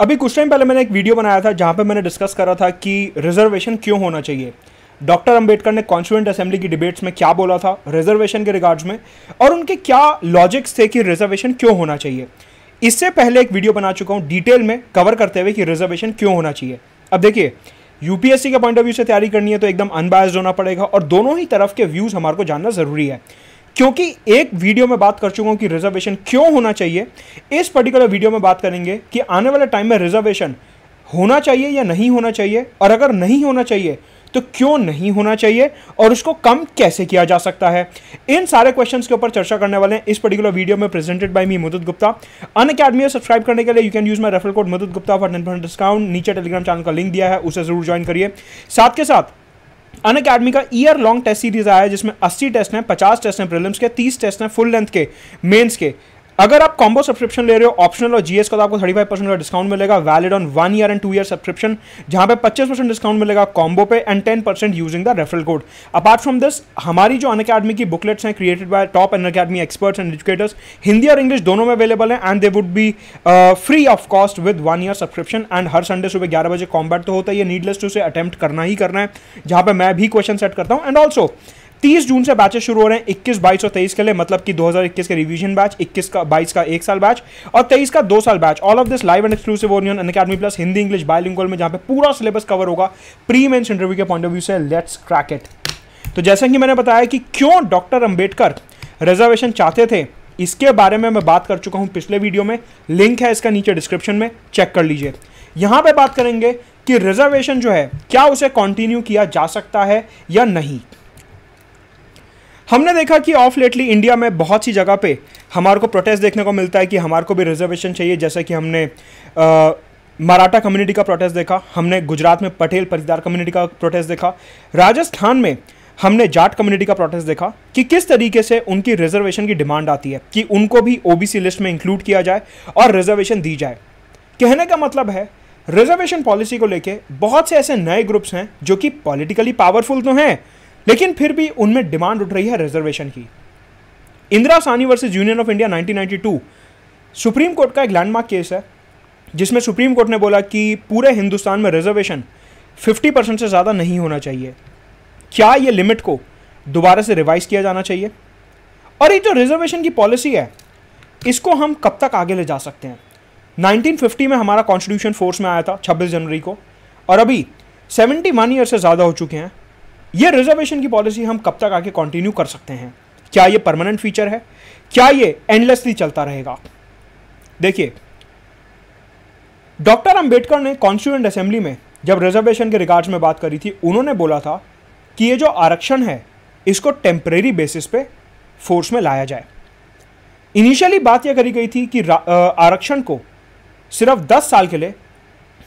अभी कुछ टाइम पहले मैंने एक वीडियो बनाया था जहां पे मैंने डिस्कस करा था कि रिजर्वेशन क्यों होना चाहिए। डॉक्टर अंबेडकर ने कॉन्स्टिट्यूएंट असेंबली की डिबेट्स में क्या बोला था रिजर्वेशन के रिगार्ड्स में, और उनके क्या लॉजिक्स थे कि रिजर्वेशन क्यों होना चाहिए। इससे पहले एक वीडियो बना चुका हूं डिटेल में कवर करते हुए कि रिजर्वेशन क्यों होना चाहिए। अब देखिए, यूपीएससी के पॉइंट ऑफ व्यू से तैयारी करनी है तो एकदम अनबायस्ड होना पड़ेगा और दोनों ही तरफ के व्यूज हमारे को जानना जरूरी है, क्योंकि एक वीडियो में बात कर चुका हूं कि रिजर्वेशन क्यों होना चाहिए। इस पर्टिकुलर वीडियो में बात करेंगे कि आने वाले टाइम में रिजर्वेशन होना चाहिए या नहीं होना चाहिए, और अगर नहीं होना चाहिए तो क्यों नहीं होना चाहिए और उसको कम कैसे किया जा सकता है। इन सारे क्वेश्चंस के ऊपर चर्चा करने वाले हैं इस पर्टिकुलर वीडियो में, प्रेजेंटेड बाय मी मुदत गुप्ता। अनअकैडमी में सब्सक्राइब करने के लिए you can use my referral code मुदत गुप्ता फॉर 10% डिस्काउंट। नीचे टेलीग्राम चैनल का लिंक दिया है, उसे जरूर ज्वाइन करिए। साथ के साथ अनअकैडमी का ईयर लॉन्ग टेस्ट सीरीज आया है जिसमें 80 टेस्ट हैं, 50 टेस्ट हैं प्रीलिम्स के, 30 टेस्ट हैं फुल लेंथ के मेंस के। अगर आप कॉम्बो सब्सक्रिप्शन ले रहे हो ऑप्शनल और जीएस का तो आपको 35% का डिस्काउंट मिलेगा, valid on 1 year and 2 year subscription, जहां पे 25% डिस्काउंट मिलेगा कॉम्बो पे and 10% using the referral code. Apart from this, हमारी जो अनअकैडमी की बुकलेट्स हैं created by top Unacademy experts and educators, Hindi और इंग्लिश दोनों में अवेलेबल हैं and they would be free of cost with 1 year subscription. And her Sunday सुबह 11 बजे कॉम्बैट तो होता है, ये नीडलेस टू उसे अटेम्प्ट करना ही करना है, जहां पर मैं भी क्वेश्चन सेट करता हूं। एंड ऑल्सो 30 जून से बैचेस शुरू हो रहे हैं 21, 22 और 23 के लिए, मतलब कि 2021 के रिवीजन बैच, 21 का 22 का 1 साल बैच और 23 का 2 साल batch. All of this live and exclusive on Unacademy plus Hindi English bilingual में, जहां पे पूरा सिलेबस कवर होगा प्री मेंस इंटरव्यू के पॉइंट ऑफ व्यू से। Let's crack it. तो जैसा कि मैंने बताया कि क्यों डॉक्टर अंबेडकर रिजर्वेशन चाहते थे, इसके बारे में मैं बात कर चुका हूं पिछले वीडियो में, लिंक है इसका नीचे डिस्क्रिप्शन में, चेक कर लीजिए। यहां पे बात करेंगे कि रिजर्वेशन जो है क्या उसे कंटिन्यू किया जा सकता है या नहीं। हमने देखा कि ऑफ लेटली इंडिया में बहुत सी जगह पे हमारे को प्रोटेस्ट देखने को मिलता है कि हमारे को भी रिजर्वेशन चाहिए, जैसे कि हमने मराठा कम्युनिटी का प्रोटेस्ट देखा, हमने गुजरात में पटेल परिदार कम्युनिटी का प्रोटेस्ट देखा, राजस्थान में हमने जाट कम्युनिटी का प्रोटेस्ट देखा कि किस तरीके से उनकी रिजर्वेशन की डिमांड आती है कि उनको भी ओबीसी लिस्ट में इंक्लूड किया जाए और रिजर्वेशन दी जाए। कहने का मतलब है रिजर्वेशन पॉलिसी को लेके बहुत से ऐसे नए ग्रुप्स हैं जो कि पॉलिटिकली पावरफुल तो हैं, लेकिन फिर भी उनमें डिमांड उठ रही है रिजर्वेशन की। Indira Sahni versus union of India 1992 supreme court का एक लैंडमार्क केस है, जिसमें सुप्रीम कोर्ट ने बोला कि पूरे हिंदुस्तान में रिजर्वेशन 50% से ज़्यादा नहीं होना चाहिए। क्या ये लिमिट को दोबारा से रिवाइज किया जाना चाहिए? और ये जो रिजर्वेशन की पॉलिसी है, इसको हम कब तक आगे ले जा सकते हैं? 1950 में हमारा कॉन्स्टिट्यूशन फोर्स में आया था 26 जनवरी को, और अभी 71 ईयर से ज़्यादा हो चुके हैं। ये रिजर्वेशन की पॉलिसी हम कब तक आगे कंटिन्यू कर सकते हैं? क्या ये परमानेंट फीचर है? क्या ये एंडलेसली चलता रहेगा? देखिए, डॉक्टर अंबेडकर ने कॉन्स्टिट्यूएंट असेंबली में जब रिजर्वेशन के रिगार्ड्स में बात करी थी, उन्होंने बोला था कि ये जो आरक्षण है इसको टेम्परेरी बेसिस पे फोर्स में लाया जाए। इनिशियली बात यह करी गई थी कि आरक्षण को सिर्फ 10 साल के लिए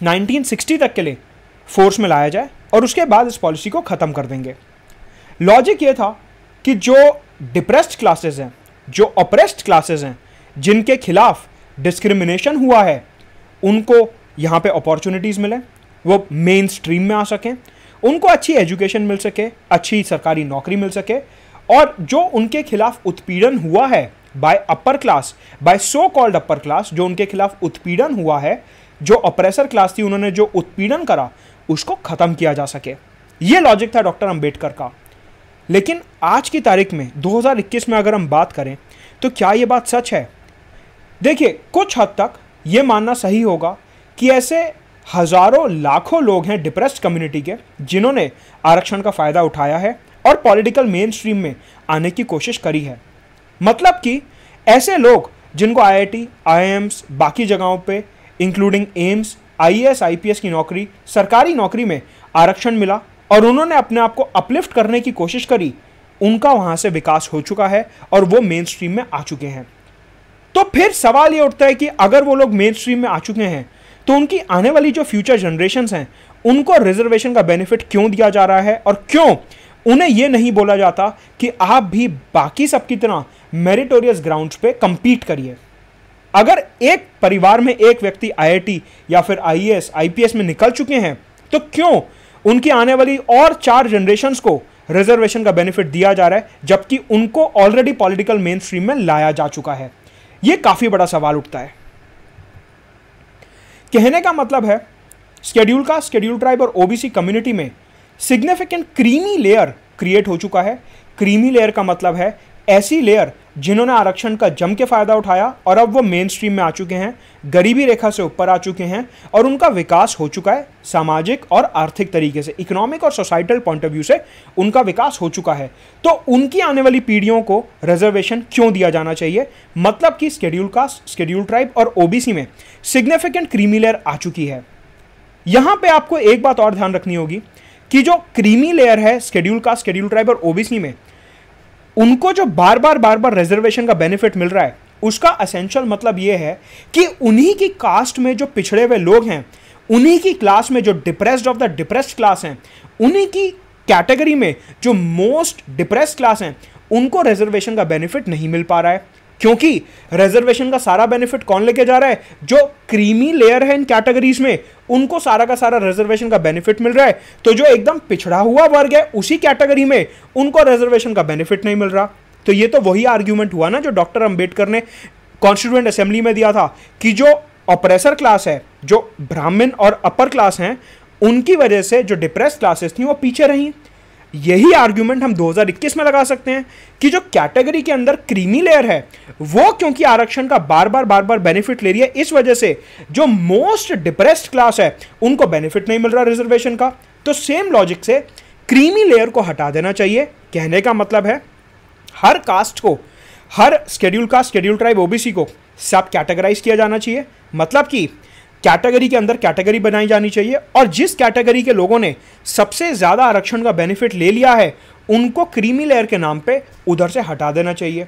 1960 तक के लिए फोर्स में लाया जाए और उसके बाद इस पॉलिसी को खत्म कर देंगे। लॉजिक ये था कि जो डिप्रेस्ड क्लासेस हैं, जो ऑप्रेस्ड क्लासेस हैं, जिनके खिलाफ डिस्क्रिमिनेशन हुआ है, उनको यहाँ पे अपॉर्चुनिटीज मिले, वो मेन स्ट्रीम में आ सकें, उनको अच्छी एजुकेशन मिल सके, अच्छी सरकारी नौकरी मिल सके, और जो उनके खिलाफ उत्पीड़न हुआ है by upper class, by so called upper class, जो उनके खिलाफ उत्पीड़न हुआ है, जो ऑप्रेसर क्लास थी, उन्होंने जो उत्पीड़न करा, उसको खत्म किया जा सके। यह लॉजिक था डॉक्टर अंबेडकर का। लेकिन आज की तारीख में 2021 में अगर हम बात करें तो क्या यह बात सच है? देखिए, कुछ हद तक यह मानना सही होगा कि ऐसे हजारों लाखों लोग हैं डिप्रेस्ड कम्युनिटी के, जिन्होंने आरक्षण का फायदा उठाया है और पॉलिटिकल मेन स्ट्रीम में आने की कोशिश करी है। मतलब कि ऐसे लोग जिनको आईआईटी, आईआईएम्स, बाकी जगहों पे इंक्लूडिंग एम्स, आईएएस, आईपीएस की नौकरी, सरकारी नौकरी में आरक्षण मिला और उन्होंने अपने आप को अपलिफ्ट करने की कोशिश करी, उनका वहां से विकास हो चुका है और वो मेन स्ट्रीम में आ चुके हैं। तो फिर सवाल ये उठता है कि अगर वो लोग मेन स्ट्रीम में आ चुके हैं तो उनकी आने वाली जो फ्यूचर जनरेशंस हैं, उनको रिजर्वेशन का बेनिफिट क्यों दिया जा रहा है और क्यों उन्हें यह नहीं बोला जाता कि आप भी बाकी सबकी तरह मेरिटोरियस ग्राउंड्स पे कंपीट करिए। अगर एक परिवार में एक व्यक्ति आईआईटी या फिर आईएएस, आईपीएस में निकल चुके हैं, तो क्यों उनकी आने वाली और 4 जनरेशंस को रिजर्वेशन का बेनिफिट दिया जा रहा है, जबकि उनको ऑलरेडी पॉलिटिकल मेन स्ट्रीम में लाया जा चुका है? यह काफी बड़ा सवाल उठता है। कहने का मतलब है शेड्यूल कास्ट, शेड्यूल ट्राइब और ओबीसी कम्युनिटी में सिग्निफिकेंट क्रीमी लेयर क्रिएट हो चुका है। क्रीमी लेयर का मतलब है ऐसी लेयर जिन्होंने आरक्षण का जम के फायदा उठाया और अब वो मेन स्ट्रीम में आ चुके हैं, गरीबी रेखा से ऊपर आ चुके हैं और उनका विकास हो चुका है सामाजिक और आर्थिक तरीके से, इकोनॉमिक और सोसाइटल पॉइंट ऑफ व्यू से उनका विकास हो चुका है। तो उनकी आने वाली पीढ़ियों को रिजर्वेशन क्यों दिया जाना चाहिए? मतलब कि शेड्यूल कास्ट, शेड्यूल ट्राइब और ओबीसी में सिग्निफिकेंट क्रीमी लेयर आ चुकी है। यहां पे आपको एक बात और ध्यान रखनी होगी कि जो क्रीमी लेयर है शेड्यूल कास्ट, शेड्यूल ट्राइब और ओबीसी में, उनको जो बार बार रिजर्वेशन का बेनिफिट मिल रहा है, उसका एसेंशियल मतलब यह है कि उन्हीं की कास्ट में जो पिछड़े हुए लोग हैं, उन्हीं की क्लास में जो depressed of the depressed class हैं, उन्हीं की कैटेगरी में जो मोस्ट डिप्रेस्ड क्लास हैं, उनको रिजर्वेशन का बेनिफिट नहीं मिल पा रहा है। क्योंकि रिजर्वेशन का सारा बेनिफिट कौन लेके जा रहा है? जो क्रीमी लेयर है इन कैटेगरीज में, उनको सारा का सारा रिजर्वेशन का बेनिफिट मिल रहा है। तो जो एकदम पिछड़ा हुआ वर्ग है उसी कैटेगरी में, उनको रिजर्वेशन का बेनिफिट नहीं मिल रहा। तो ये तो वही आर्ग्यूमेंट हुआ ना जो डॉक्टर अंबेडकर ने कॉन्स्टिट्यूएंट असेंबली में दिया था कि जो ऑपरेसर क्लास है, जो ब्राह्मण और अपर क्लास हैं, उनकी वजह से जो डिप्रेस क्लासेस थी वो पीछे रही। यही आर्ग्यूमेंट हम 2021 में लगा सकते हैं कि जो कैटेगरी के अंदर क्रीमी लेयर है वो क्योंकि आरक्षण का बार बार बेनिफिट ले रही है, इस वजह से जो मोस्ट डिप्रेस्ड क्लास है उनको बेनिफिट नहीं मिल रहा रिजर्वेशन का। तो सेम लॉजिक से क्रीमी लेयर को हटा देना चाहिए। कहने का मतलब है हर कास्ट को, हर schedule caste, schedule tribe, OBC को सब कैटेगराइज किया जाना चाहिए। मतलब कि कैटेगरी के अंदर कैटेगरी बनाई जानी चाहिए और जिस कैटेगरी के लोगों ने सबसे ज़्यादा आरक्षण का बेनिफिट ले लिया है उनको क्रीमी लेयर के नाम पे उधर से हटा देना चाहिए।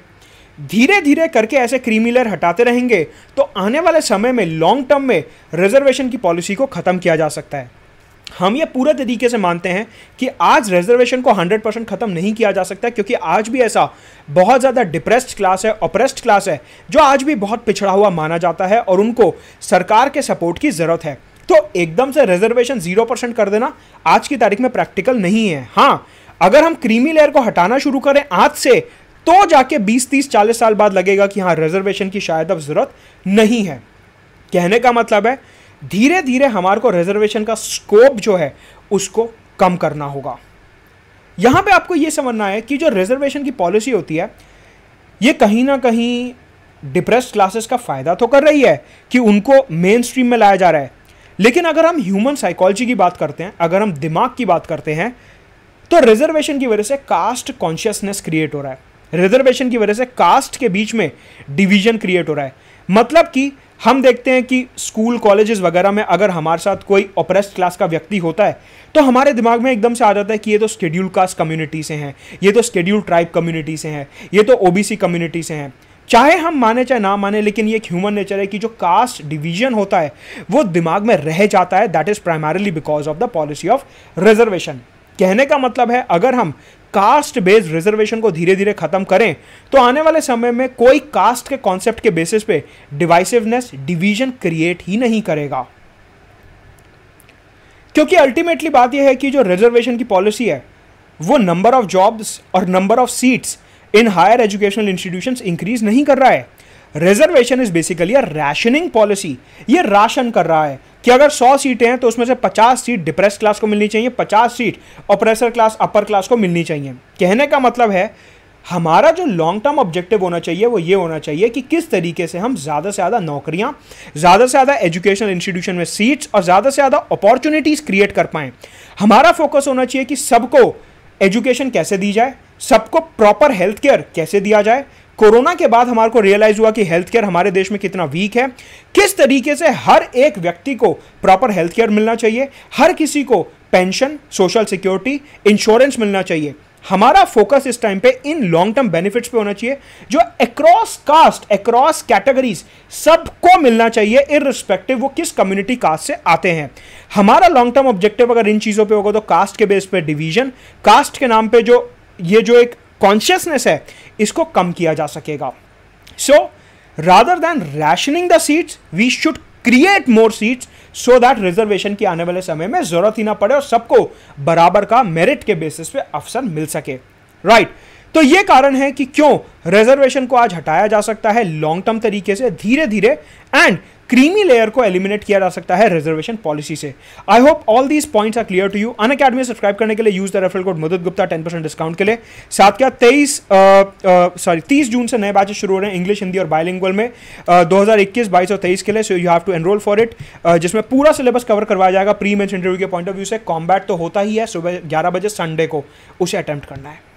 धीरे धीरे करके ऐसे क्रीमी लेयर हटाते रहेंगे तो आने वाले समय में लॉन्ग टर्म में रिजर्वेशन की पॉलिसी को ख़त्म किया जा सकता है। हम ये पूरे तरीके से मानते हैं कि आज रिजर्वेशन को 100% ख़त्म नहीं किया जा सकता, क्योंकि आज भी ऐसा बहुत ज़्यादा डिप्रेस्ड क्लास है, ऑप्रेस्ड क्लास है, जो आज भी बहुत पिछड़ा हुआ माना जाता है और उनको सरकार के सपोर्ट की ज़रूरत है। तो एकदम से रिजर्वेशन 0% कर देना आज की तारीख में प्रैक्टिकल नहीं है। हाँ, अगर हम क्रीमी लेयर को हटाना शुरू करें आज से, तो जाके 20, 30, 40 साल बाद लगेगा कि हाँ, रिजर्वेशन की शायद अब ज़रूरत नहीं है। कहने का मतलब है धीरे धीरे हमारे को रिजर्वेशन का स्कोप जो है उसको कम करना होगा। यहां पे आपको यह समझना है कि जो रिजर्वेशन की पॉलिसी होती है ये कहीं ना कहीं डिप्रेस्ड क्लासेस का फायदा तो कर रही है कि उनको मेन स्ट्रीम में लाया जा रहा है, लेकिन अगर हम ह्यूमन साइकोलॉजी की बात करते हैं, अगर हम दिमाग की बात करते हैं, तो रिजर्वेशन की वजह से कास्ट कॉन्शियसनेस क्रिएट हो रहा है। रिजर्वेशन की वजह से कास्ट के बीच में डिवीजन क्रिएट हो रहा है। मतलब कि हम देखते हैं कि स्कूल, कॉलेजेस वगैरह में अगर हमारे साथ कोई ऑप्रेस्ड क्लास का व्यक्ति होता है तो हमारे दिमाग में एकदम से आ जाता है कि ये तो शेड्यूल कास्ट कम्युनिटी से हैं, ये तो शेड्यूल ट्राइब कम्युनिटी से हैं, ये तो ओबीसी कम्युनिटी से हैं। चाहे हम माने चाहे ना माने, लेकिन ये एक ह्यूमन नेचर है कि जो कास्ट डिवीजन होता है वो दिमाग में रह जाता है। That is primarily because of the policy of reservation. कहने का मतलब है अगर हम कास्ट बेस्ड रिजर्वेशन को धीरे धीरे खत्म करें तो आने वाले समय में कोई कास्ट के कॉन्सेप्ट के बेसिस पे डिवाइसिवनेस, डिवीजन क्रिएट ही नहीं करेगा। क्योंकि अल्टीमेटली बात यह है कि जो रिजर्वेशन की पॉलिसी है वो नंबर ऑफ जॉब्स और number of seats in higher educational institutions increase नहीं कर रहा है। Reservation is basically a rationing policy. ये राशन कर रहा है कि अगर 100 सीटें हैं तो उसमें से 50 सीट डिप्रेस क्लास को मिलनी चाहिए, 50 seat oppressor class, upper class को मिलनी चाहिए। कहने का मतलब है हमारा जो लॉन्ग टर्म ऑब्जेक्टिव होना चाहिए वो ये होना चाहिए कि किस तरीके से हम ज़्यादा से ज़्यादा नौकरियां, ज़्यादा से ज़्यादा एजुकेशनल इंस्टीट्यूशन में सीट्स और ज़्यादा से ज़्यादा अपॉर्चुनिटीज़ क्रिएट कर पाएं। हमारा फोकस होना चाहिए कि सबको एजुकेशन कैसे दी जाए, सबको प्रॉपर हेल्थ केयर कैसे दिया जाए। कोरोना के बाद हमारे को रियलाइज हुआ कि हेल्थ केयर हमारे देश में कितना वीक है, किस तरीके से हर एक व्यक्ति को प्रॉपर हेल्थ केयर मिलना चाहिए, हर किसी को पेंशन, सोशल सिक्योरिटी, इंश्योरेंस मिलना चाहिए। हमारा फोकस इस टाइम पे इन लॉन्ग टर्म बेनिफिट्स पे होना चाहिए जो अक्रॉस कास्ट, अक्रॉस कैटेगरीज सबको मिलना चाहिए, इररिस्पेक्टिव वो किस कम्युनिटी कास्ट से आते हैं। हमारा लॉन्ग टर्म ऑब्जेक्टिव अगर इन चीजों पे होगा तो कास्ट के बेस पे डिवीजन, कास्ट के नाम पे जो ये जो एक कॉन्शियसनेस है इसको कम किया जा सकेगा। So rather than rationing the seats we should create more seats so that reservation की आने वाले समय में जरूरत ही ना पड़े और सबको बराबर का मेरिट के बेसिस पे अवसर मिल सके। राइट, तो ये कारण है कि क्यों रिजर्वेशन को आज हटाया जा सकता है लॉन्ग टर्म तरीके से, धीरे धीरे, एंड क्रीमी लेयर को एलिमिनेट किया जा सकता है रिजर्वेशन पॉलिसी से। I hope all these points are clear to you. Unacademy में सब्सक्राइब करने के लिए use the referral code Mudit Gupta 10% discount के लिए। साथ क्या 30 जून से नए बैचेस शुरू हो रहे हैं इंग्लिश, हिंदी और बायलिंगुअल में 2021, 22 और 23 के लिए। So you have to enrol for it, जिसमें पूरा सिलेबस कवर करवाया जाएगा प्री मेंस इंटरव्यू के पॉइंट ऑफ व्यू से। कॉम्बैट तो होता ही है सुबह 11 बजे संडे को, उसे अटेम्प्ट करना है।